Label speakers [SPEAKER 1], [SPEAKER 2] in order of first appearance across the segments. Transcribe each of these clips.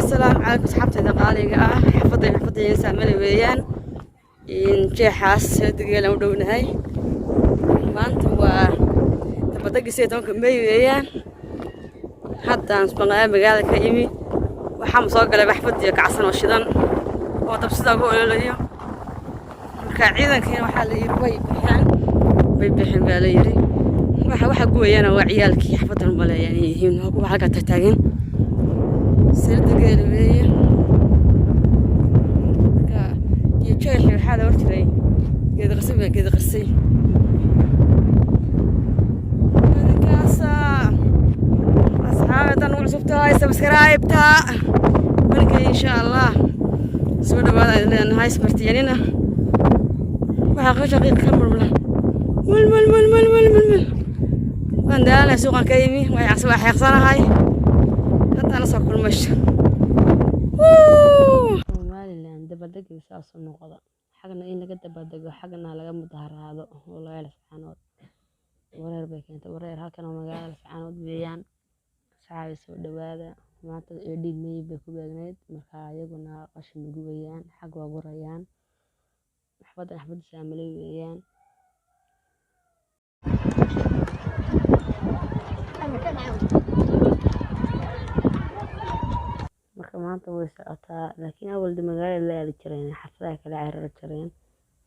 [SPEAKER 1] السلام عليكم صحابتي قاليga ah xafadii saamali weeyaan in jeexaas deegaanka u dhownahay maanta waa tabadagii 10 May weeyaan haddaan magaalada ka imi waxaan soo galay xafadii kacsan oo shidan oo dab sida ugu ololayo marka ciidankiina waxa la yiri way bixin baa la yiri waxa gooyana waa ciyaalkii xafadan maleeyaan yihiin waxa ka tagtaagan سيرت قال ويا كا يجي حاله ورتري كذا غسيل كذا غسيل هذا كاسة أصحابي تنو عصبتها سبسكرايب تا ونكي إن شاء الله سودا بعد لأن هاي سمرتيانينا وحقا شقيق كمل مل وندانا سوقا كيمي ويعصبها حيقصانا هاي أنا سأكل مشي. Somaliland dabadegi saas u noqda xagna in laga dabadego xagna laga mudaharaado wallahi la subhanahu wareer bay keentay wareer halkan oo magaalada subhanahu weeyaan saacay soo dhawaada maanta eedin May bay ku beegneed marka ayaguna qashin gubeyaan xag waa gurayaan xafad saamilay weeyaan marka maanta way socotaa laakiin awal magaalada la aadi jireen xafadaha kala carari jireen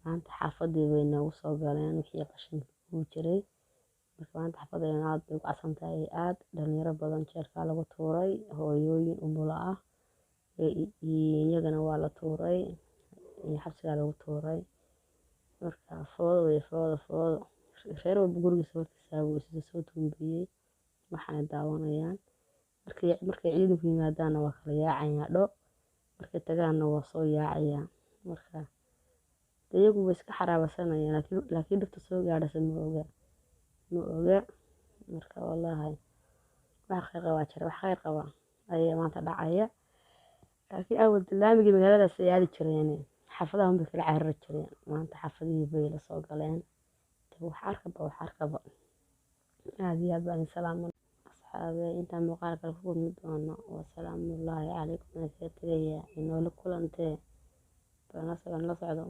[SPEAKER 1] maanta xafadii way nagu soo galeen wixii qashin ku jiray marka maanta xafadeen aad bay u casantahay aad dhalinyaro badan jeerka lagu tuuray hooyooyin umula ah iyagana waa la tuuray xabsiga lagu tuuray marka foodo reer walba gurigiisa hortiisa uu soo tumbiyay waxaan daawanayaan markay ciidanku yimaadaan waa kala yaacayaan dho markay tagaana waa soo yaacayaan marka iyagu way iska xaraabasanayaan laakiin dhibta soo gaadhaysa ma oga marka wallahi wax khayr qaba ayaa maanta dhacaya laakiin awal laamigii magaaladaas ay aadi jireen xaafadaha bay kala carari jireen maanta xaafadihii bay la soo galeen wax arkaba aad iyo aad baan salaam inta muuqaal kale ku mid doono wasalaamu calaykum inoo la kulantee bana la socdo